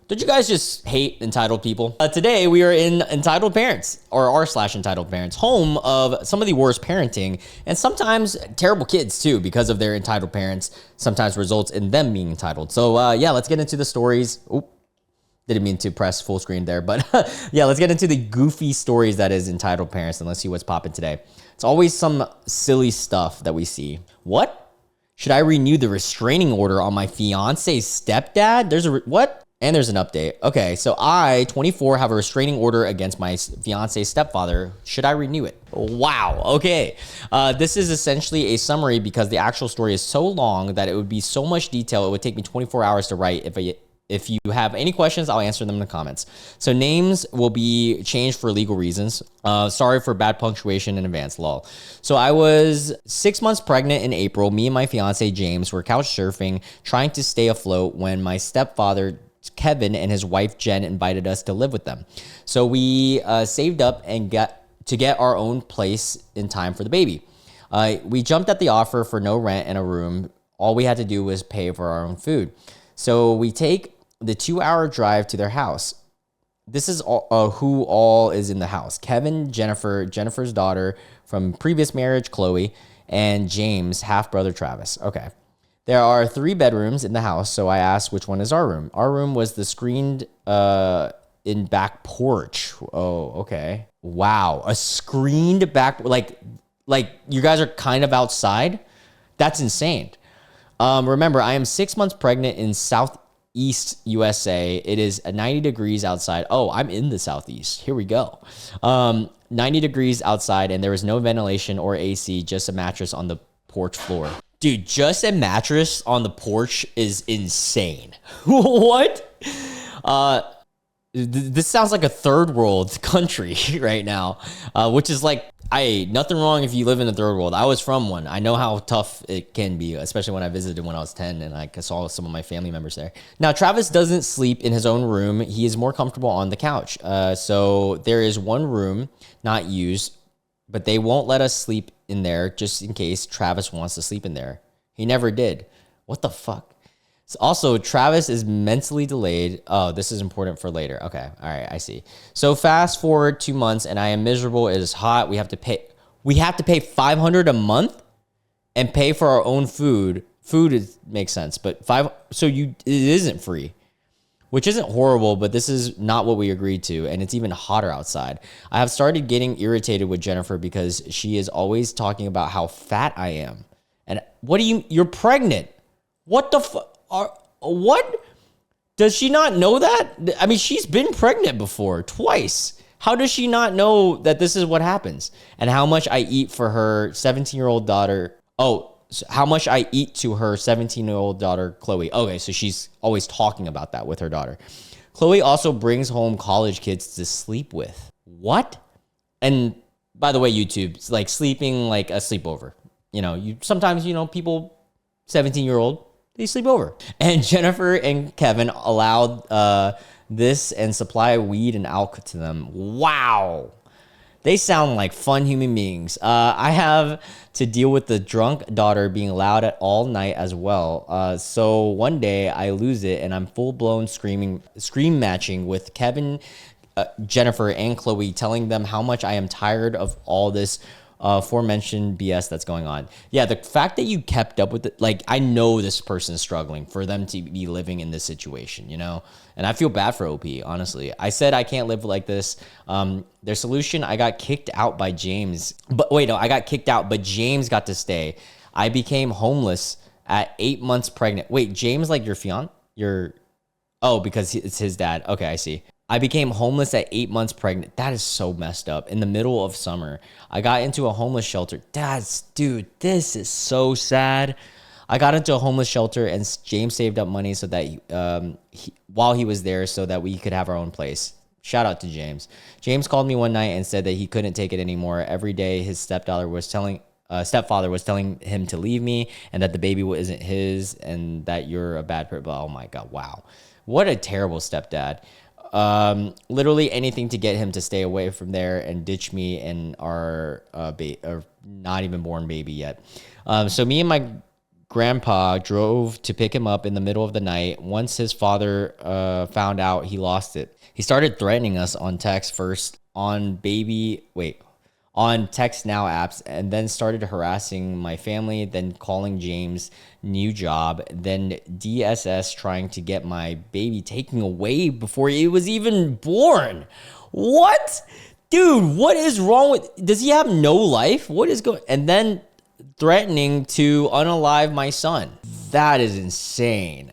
Don't you guys just hate entitled people? Today we are in Entitled Parents, or r/Entitled Parents, home of some of the worst parenting and sometimes terrible kids too, because of their entitled parents sometimes results in them being entitled. So yeah, let's get into the stories. Oop, didn't mean to press full screen there, but yeah, let's get into the goofy stories that is Entitled Parents, and let's see what's popping today. It's always some silly stuff that we see. What? Should I renew the restraining order on my fiance's stepdad? What? And there's an update. Okay, so I, 24, have a restraining order against my fiance's stepfather. Should I renew it? Wow, okay. This is essentially a summary because the actual story is so long that it would be so much detail, it would take me 24 hours to write. If you have any questions, I'll answer them in the comments. So names will be changed for legal reasons. Sorry for bad punctuation in advance, lol. So I was 6 months pregnant in April. Me and my fiance, James, were couch surfing, trying to stay afloat when my stepfather, Kevin, and his wife Jen invited us to live with them. So we saved up and got to get our own place in time for the baby. We jumped at the offer for no rent and a room. All we had to do was pay for our own food. So we take the 2-hour drive to their house. This is who all is in the house: Kevin, Jennifer, Jennifer's daughter from previous marriage, Chloe, and James' half brother, Travis. Okay. There are 3 bedrooms in the house, so I asked which one is our room. Our room was the screened in back porch. Oh, okay. Wow, a screened back, like you guys are kind of outside? That's insane. Remember, I am 6 months pregnant in Southeast USA. It is 90 degrees outside. Oh, I'm in the Southeast. Here we go. 90 degrees outside, and there was no ventilation or AC, just a mattress on the porch floor. Dude, just a mattress on the porch is insane. What? This sounds like a third world country right now, which is like, nothing wrong if you live in the third world. I was from one. I know how tough it can be, especially when I visited when I was 10 and I saw some of my family members there. Now, Travis doesn't sleep in his own room. He is more comfortable on the couch. So there is one room not used, but they won't let us sleep in there just in case Travis wants to sleep in there. He never did. What the fuck? So also, Travis is mentally delayed. Oh, this is important for later. Okay. All right. I see. So fast forward 2 months and I am miserable. It is hot. We have to pay $500 a month and pay for our own food. Makes sense, but it isn't free, which isn't horrible, but this is not what we agreed to, and it's even hotter outside. I have started getting irritated with Jennifer because she is always talking about how fat I am. And you're pregnant. What the fuck? What? Does she not know that? I mean, she's been pregnant before, twice. How does she not know that this is what happens? And how much I eat for her 17-year-old daughter. Oh, how much I eat to her 17-year-old daughter, Chloe. Okay, so she's always talking about that with her daughter. Chloe also brings home college kids to sleep with. What? And by the way, YouTube, it's like sleeping like a sleepover. Sometimes, people, 17-year-old, they sleep over. And Jennifer and Kevin allowed this and supply weed and alcohol to them. Wow. They sound like fun human beings. I have to deal with the drunk daughter being loud at all night as well. So one day I lose it and I'm full-blown scream matching with Kevin, Jennifer, and Chloe, telling them how much I am tired of all this aforementioned BS that's going on. Yeah, the fact that you kept up with it, like, I know this person is struggling for them to be living in this situation, and I feel bad for OP, honestly. I said I can't live like this. Their solution, I got kicked out by James. But wait, no, I got kicked out, but James got to stay. I became homeless at 8 months pregnant. Wait, James, like your fiance? Because it's his dad. Okay, I see. I became homeless at 8 months pregnant. That is so messed up. In the middle of summer, I got into a homeless shelter. Dude, this is so sad. I got into a homeless shelter and James saved up money so that while he was there so that we could have our own place. Shout out to James. James called me one night and said that he couldn't take it anymore. Every day his stepfather was telling him to leave me and that the baby isn't his and that you're a bad person. Oh my God, wow. What a terrible stepdad. Literally anything to get him to stay away from there and ditch me and our not even born baby yet. So me and my grandpa drove to pick him up in the middle of the night. Once his father found out, he lost it. He started threatening us on text first, on text now apps, and then started harassing my family, then calling James' new job, then DSS trying to get my baby taken away before it was even born. What? Dude, what is wrong with, does he have no life? What is going, and then threatening to unalive my son. That is insane.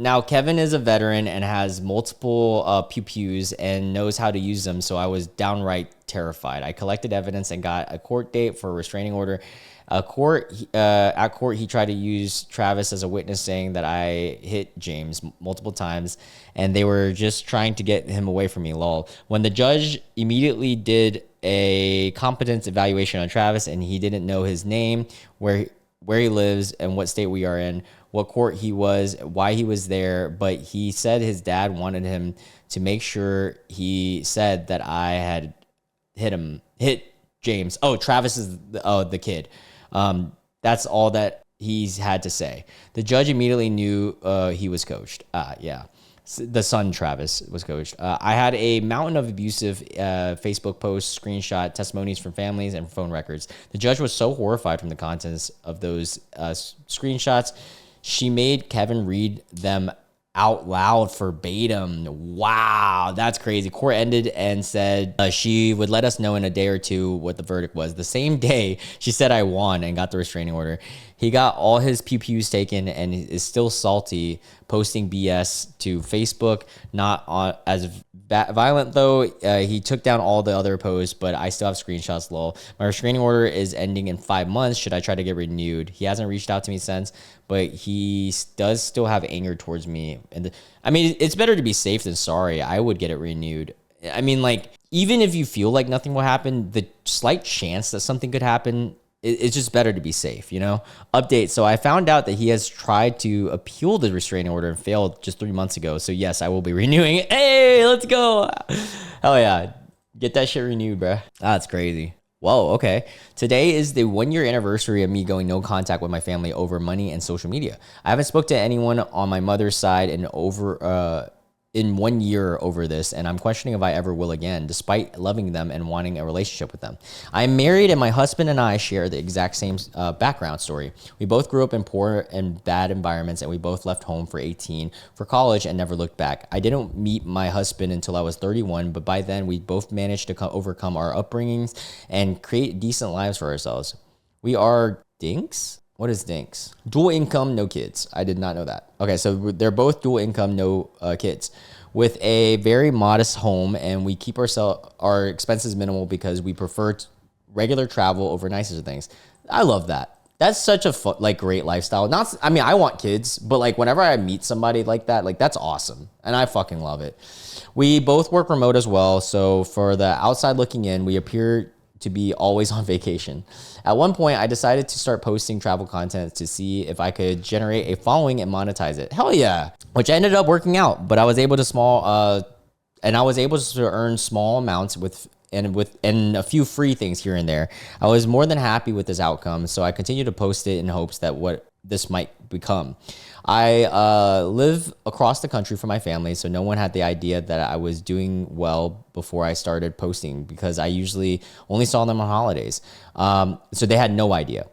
Now, Kevin is a veteran and has multiple pew-pews and knows how to use them, so I was downright terrified. I collected evidence and got a court date for a restraining order. At court, he tried to use Travis as a witness, saying that I hit James multiple times, and they were just trying to get him away from me, lol. When the judge immediately did a competence evaluation on Travis, and he didn't know his name, where he lives, and what state we are in, what court he was, why he was there, but he said his dad wanted him to make sure he said that I had hit James. Oh, Travis is the kid. That's all that he's had to say. The judge immediately knew he was coached. Yeah. The son, Travis, was coached. I had a mountain of abusive Facebook posts, screenshot, testimonies from families, and phone records. The judge was so horrified from the contents of those screenshots, she made Kevin read them out loud verbatim. Wow, that's crazy. Court ended and said she would let us know in a day or two what the verdict was. The same day, she said I won and got the restraining order. He got all his pew-pews taken and is still salty, posting BS to Facebook. Not as violent, though. He took down all the other posts, but I still have screenshots, lol. My restraining order is ending in 5 months. Should I try to get renewed? He hasn't reached out to me since, but he does still have anger towards me. And I mean, it's better to be safe than sorry. I would get it renewed. I mean, like, even if you feel like nothing will happen, the slight chance that something could happen, it's just better to be safe, you know? Update. So I found out that he has tried to appeal the restraining order and failed just 3 months ago. So yes, I will be renewing it. Hey, let's go. Hell yeah. Get that shit renewed, bro. That's crazy. Whoa, okay. Today is the 1-year anniversary of me going no contact with my family over money and social media. I haven't spoke to anyone on my mother's side in 1 year over this, and I'm questioning if I ever will again, despite loving them and wanting a relationship with them. I'm married, and my husband and I share the exact same background story. We both grew up in poor and bad environments, and we both left home for 18 for college and never looked back. I didn't meet my husband until I was 31, but by then we both managed to overcome our upbringings and create decent lives for ourselves. We are dinks? What is dinks? Dual income, no kids. I did not know that. Okay, so they're both dual income, no kids, with a very modest home, and we keep our expenses minimal because we prefer regular travel over nicer things. I love that. That's such a great lifestyle. I mean, I want kids, but like whenever I meet somebody like that, like that's awesome, and I fucking love it. We both work remote as well, so for the outside looking in, we appear to be always on vacation. At one point, I decided to start posting travel content to see if I could generate a following and monetize it. Hell yeah. Which ended up working out, but I was able to earn small amounts with a few free things here and there. I was more than happy with this outcome, so I continued to post it in hopes that what this might become. I live across the country from my family, so no one had the idea that I was doing well before I started posting because I usually only saw them on holidays. So they had no idea.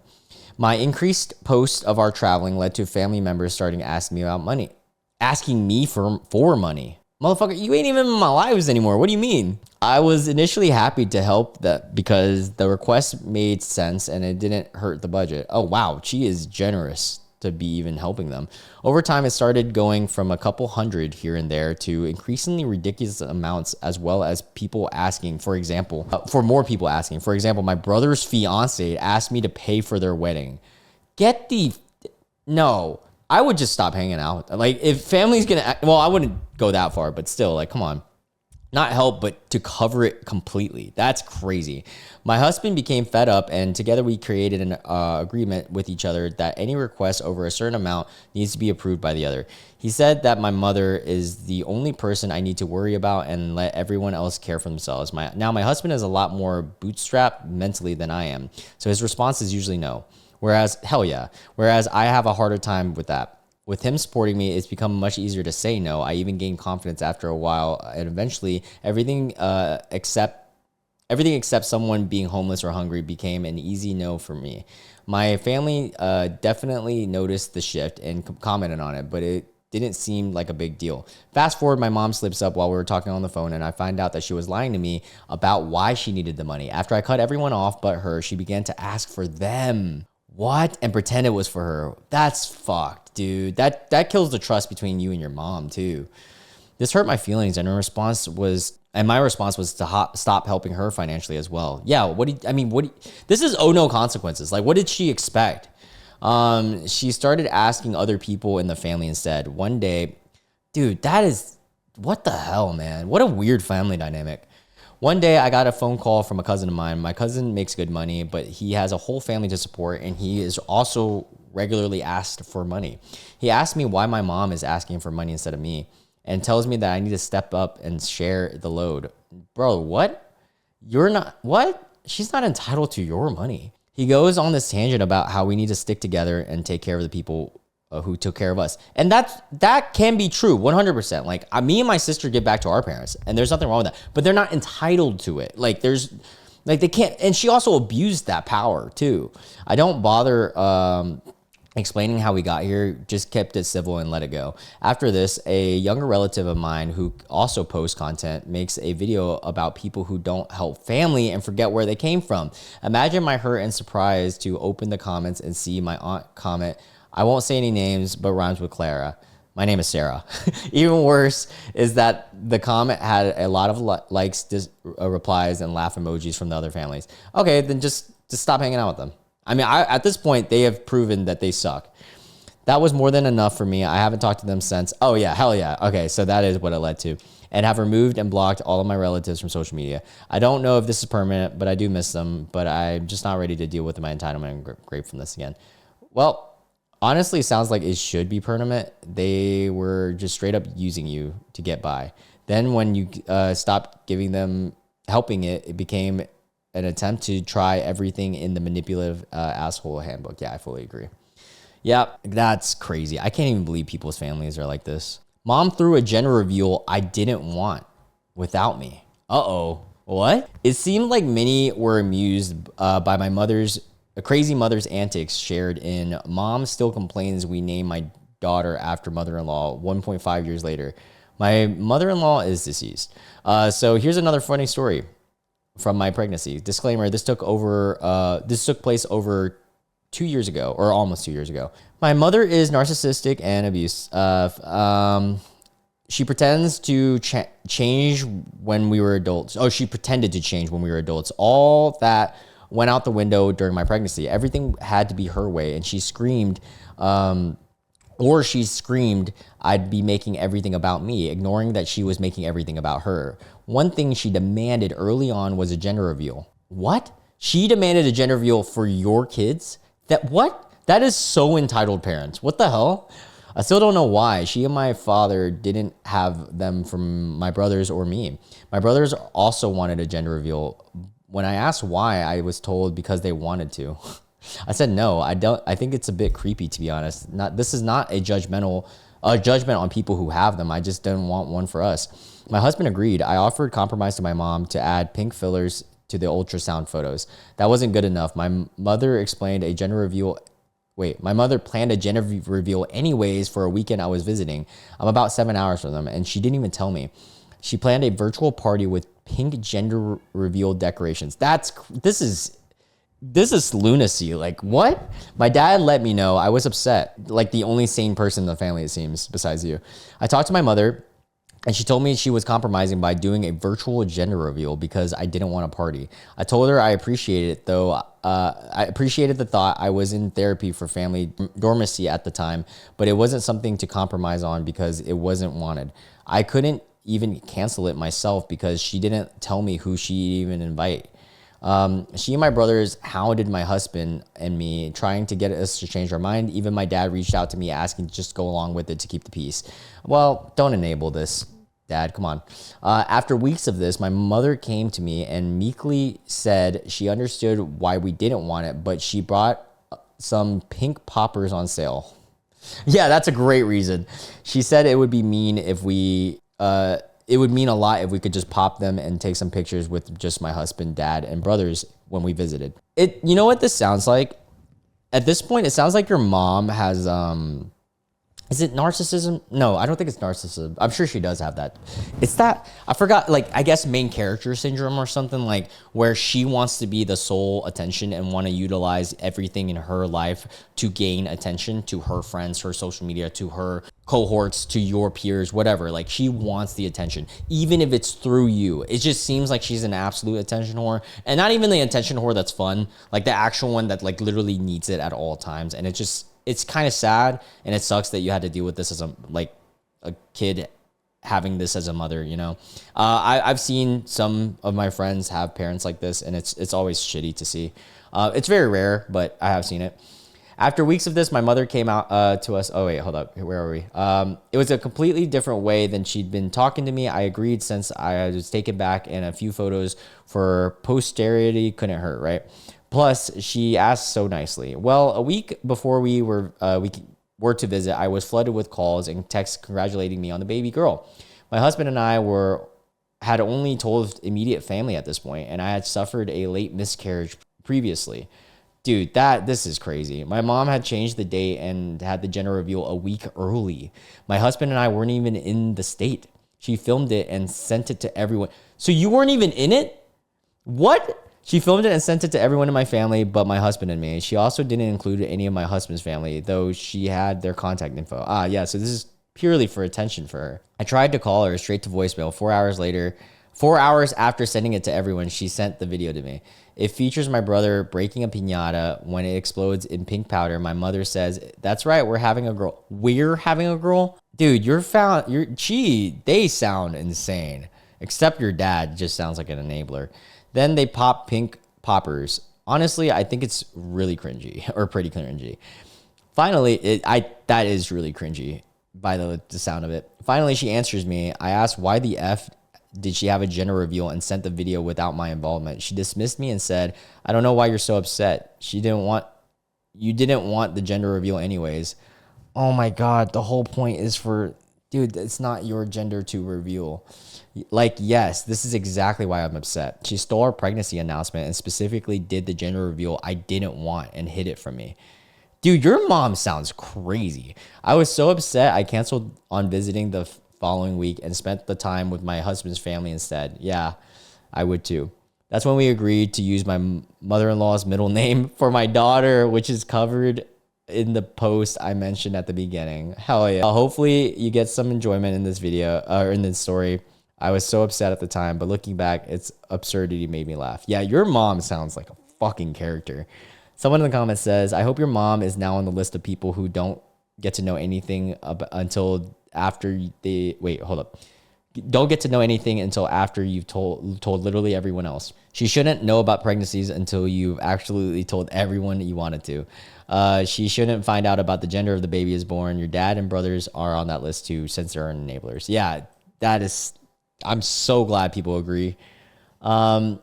My increased posts of our traveling led to family members starting to ask me about money, asking me for money. Motherfucker, you ain't even in my lives anymore. What do you mean? I was initially happy to help that because the request made sense and it didn't hurt the budget. Oh, wow. She is generous to be even helping them. Over time, it started going from a couple hundred here and there to increasingly ridiculous amounts, as well as people asking, for more people asking. For example, my brother's fiance asked me to pay for their wedding. No. I would just stop hanging out. Like, if family's gonna, well, I wouldn't go that far, but still, like, come on. Not help, but to cover it completely. That's crazy. My husband became fed up, and together we created an agreement with each other that any request over a certain amount needs to be approved by the other. He said that my mother is the only person I need to worry about and let everyone else care for themselves. Now my husband is a lot more bootstrapped mentally than I am, so his response is usually no. Whereas, hell yeah. Whereas I have a harder time with that. With him supporting me, it's become much easier to say no. I even gained confidence after a while, and eventually everything except someone being homeless or hungry became an easy no for me. My family definitely noticed the shift and commented on it, but it didn't seem like a big deal. Fast forward, my mom slips up while we were talking on the phone, and I find out that she was lying to me about why she needed the money. After I cut everyone off but her, she began to ask for them. What? And pretend it was for her. That's fucked, dude. That kills the trust between you and your mom, too. This hurt my feelings, and my response was to stop helping her financially as well. Yeah, this is oh no consequences. Like, what did she expect? She started asking other people in the family instead. One day, dude, what the hell, man? What a weird family dynamic. One day I got a phone call from a cousin of mine. My cousin makes good money, but he has a whole family to support, and he is also regularly asked for money. He asked me why my mom is asking for money instead of me, and tells me that I need to step up and share the load. Bro, what? What? She's not entitled to your money. He goes on this tangent about how we need to stick together and take care of the people who took care of us. And that can be true, 100%. Like, me and my sister give back to our parents, and there's nothing wrong with that. But they're not entitled to it. They can't. And she also abused that power, too. I don't bother explaining how we got here, just kept it civil and let it go. After this, a younger relative of mine who also posts content makes a video about people who don't help family and forget where they came from. Imagine my hurt and surprise to open the comments and see my aunt comment, I won't say any names, but rhymes with Clara. My name is Sarah. Even worse is that the comment had a lot of likes, replies, and laugh emojis from the other families. Okay, then just stop hanging out with them. At this point, they have proven that they suck. That was more than enough for me. I haven't talked to them since. Oh yeah, hell yeah. Okay, so that is what it led to. And have removed and blocked all of my relatives from social media. I don't know if this is permanent, but I do miss them. But I'm just not ready to deal with my entitlement and gratefulness again. Well, honestly, it sounds like it should be permanent. They were just straight up using you to get by. Then when you stopped helping it became an attempt to try everything in the manipulative asshole handbook. Yeah, I fully agree. Yeah, that's crazy. I can't even believe people's families are like this. Mom threw a gender reveal I didn't want without me. Uh-oh. What? It seemed like many were amused by my crazy mother's antics shared in Mom Still Complains We Name My Daughter After Mother-in-Law 1.5 years later. My mother-in-law is deceased. So here's another funny story from my pregnancy. Disclaimer, this took place over 2 years ago, or almost 2 years ago. My mother is narcissistic and abusive. She pretends to change when we were adults. Oh, she pretended to change when we were adults. All that went out the window during my pregnancy. Everything had to be her way, and she screamed I'd be making everything about me, ignoring that she was making everything about her. One thing she demanded early on was a gender reveal. What? She demanded a gender reveal for your kids? That is so entitled parents. What the hell? I still don't know why. She and my father didn't have them from my brothers or me. My brothers also wanted a gender reveal. When I asked why, I was told because they wanted to. I said no. I think it's a bit creepy, to be honest. This is not a judgment on people who have them. I just didn't want one for us. My husband agreed. I offered compromise to my mom to add pink fillers to the ultrasound photos. That wasn't good enough. My mother planned a gender reveal anyways for a weekend I was visiting. I'm about 7 hours from them, and she didn't even tell me. She planned a virtual party with pink gender reveal decorations. This is lunacy. Like, what? My dad let me know. I was upset. Like the only sane person in the family, it seems, besides you. I talked to my mother, and she told me she was compromising by doing a virtual gender reveal because I didn't want a party. I told her I appreciated it, though. I appreciated the thought. I was in therapy for family dormancy at the time, but it wasn't something to compromise on because it wasn't wanted. I couldn't even cancel it myself because she didn't tell me who she even invite. She and my brothers hounded my husband and me, trying to get us to change our mind. Even my dad reached out to me asking to just go along with it to keep the peace. Well, don't enable this, Dad, come on. After weeks of this, my mother came to me and meekly said she understood why we didn't want it, but she brought some pink poppers on sale. Yeah, that's a great reason. She said it would be mean if we, it would mean a lot if we could just pop them and take some pictures with just my husband, dad, and brothers when we visited. You know what this sounds like? At this point, it sounds like your mom has, is it narcissism? No, I don't think it's narcissism. I'm sure she does have that. It's that, I forgot, like, I guess main character syndrome or something, like where she wants to be the sole attention and want to utilize everything in her life to gain attention to her friends, her social media, to her cohorts, to your peers, whatever. Like, she wants the attention, even if it's through you. It just seems like she's an absolute attention whore, and not even the attention whore that's fun, like the actual one that like literally needs it at all times. And it's kind of sad, and it sucks that you had to deal with this as a kid having this as a mother, you know. I've seen some of my friends have parents like this, and it's always shitty to see. It's very rare, but I have seen it. After weeks of this, my mother came out to us. Oh wait, hold up. Where are we? It was a completely different way than she'd been talking to me. I agreed since I was taken back, and a few photos for posterity couldn't hurt, right? Plus, she asked so nicely. Well, a week before we were to visit, I was flooded with calls and texts congratulating me on the baby girl. My husband and I had only told immediate family at this point, and I had suffered a late miscarriage previously. Dude, this is crazy. My mom had changed the date and had the gender reveal a week early. My husband and I weren't even in the state. She filmed it and sent it to everyone. So you weren't even in it? What? She filmed it and sent it to everyone in my family but my husband and me. She also didn't include any of my husband's family, though she had their contact info. Yeah, so this is purely for attention for her. I tried to call her straight to voicemail. 4 hours later, 4 hours after sending it to everyone, she sent the video to me. It features my brother breaking a piñata when it explodes in pink powder. My mother says, "That's right, we're having a girl." We're having a girl? Dude, they sound insane. Except your dad just sounds like an enabler. Then they pop pink poppers. Honestly, I think it's really cringy, or pretty cringy. Finally, that is really cringy by the sound of it. Finally, she answers me. I asked why the F did she have a gender reveal and sent the video without my involvement. She dismissed me and said, "I don't know why you're so upset. You didn't want the gender reveal anyways." Oh my God, the whole point is dude, it's not your gender to reveal. Like, yes, this is exactly why I'm upset. She stole our pregnancy announcement and specifically did the gender reveal I didn't want and hid it from me. Dude, your mom sounds crazy. I was so upset I canceled on visiting the following week and spent the time with my husband's family instead. Yeah, I would too. That's when we agreed to use my mother-in-law's middle name for my daughter, which is covered in the post I mentioned at the beginning. Hell yeah. Hopefully you get some enjoyment in this video or in this story. I was so upset at the time, but looking back, its absurdity made me laugh. Yeah, your mom sounds like a fucking character. Someone in the comments says, "I hope your mom is now on the list of people who don't get to know anything until after they..." Wait, hold up. Don't get to know anything until after you've told literally everyone else. She shouldn't know about pregnancies until you've absolutely told everyone you wanted to. She shouldn't find out about the gender of the baby is born. Your dad and brothers are on that list too, since they're enablers. Yeah, I'm so glad people agree.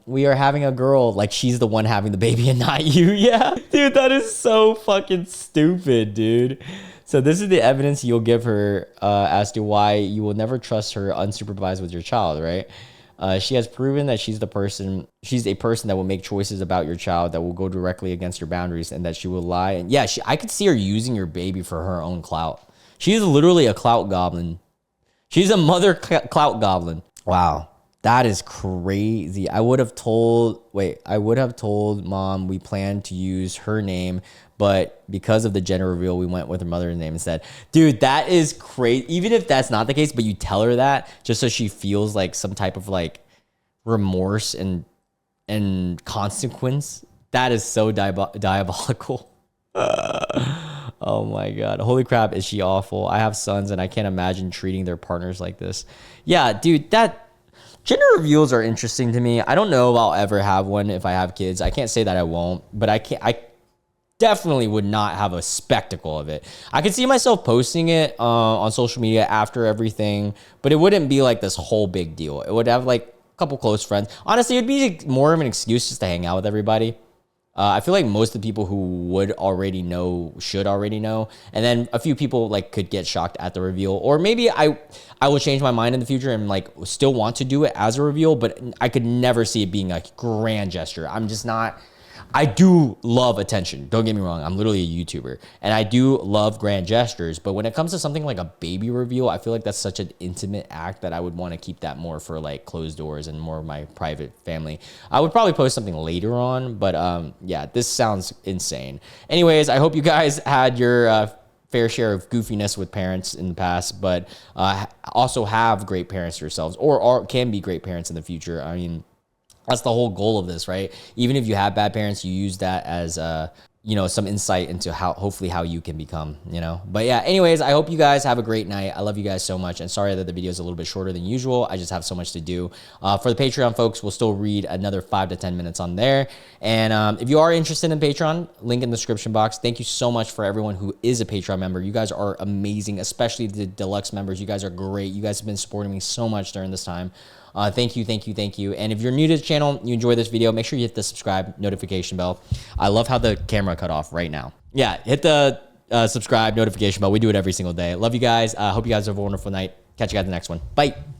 We are having a girl, like she's the one having the baby and not you. Yeah, dude, that is so fucking stupid, dude. So this is the evidence you'll give her as to why you will never trust her unsupervised with your child, right? She has proven that she's a person that will make choices about your child that will go directly against your boundaries, and that she will lie. And yeah, I could see her using your baby for her own clout. She is literally a clout goblin. She's a mother clout goblin. Wow. That is crazy. I would have told mom we planned to use her name, but because of the gender reveal, we went with her mother's name instead. Dude, that is crazy. Even if that's not the case, but you tell her that just so she feels like some type of like remorse and consequence. That is so diabolical. Oh my God. Holy crap, is she awful. I have sons and I can't imagine treating their partners like this. Yeah, dude, gender reveals are interesting to me. I don't know if I'll ever have one if I have kids. I can't say that I won't, but I definitely would not have a spectacle of it. I could see myself posting it on social media after everything, but it wouldn't be like this whole big deal. It would have like a couple close friends. Honestly, it'd be more of an excuse just to hang out with everybody. I feel like most of the people who would already know should already know, and then a few people like could get shocked at the reveal, or maybe I will change my mind in the future and like still want to do it as a reveal, but I could never see it being a grand gesture. I'm just not. I do love attention. Don't get me wrong. I'm literally a YouTuber and I do love grand gestures. But when it comes to something like a baby reveal, I feel like that's such an intimate act that I would want to keep that more for like closed doors and more of my private family. I would probably post something later on, but yeah, this sounds insane. Anyways, I hope you guys had your fair share of goofiness with parents in the past, but also have great parents yourselves, or can be great parents in the future. I mean, that's the whole goal of this, right? Even if you have bad parents, you use that as some insight into hopefully how you can become, But yeah, anyways, I hope you guys have a great night. I love you guys so much, and sorry that the video is a little bit shorter than usual. I just have so much to do. For the Patreon folks, we'll still read another 5 to 10 minutes on there. And if you are interested in Patreon, link in the description box. Thank you so much for everyone who is a Patreon member. You guys are amazing, especially the deluxe members. You guys are great. You guys have been supporting me so much during this time. Thank you, thank you, thank you. And if you're new to the channel, you enjoy this video, make sure you hit the subscribe notification bell. I love how the camera cut off right now. Yeah, hit the subscribe notification bell. We do it every single day. Love you guys. Hope you guys have a wonderful night. Catch you guys in the next one. Bye.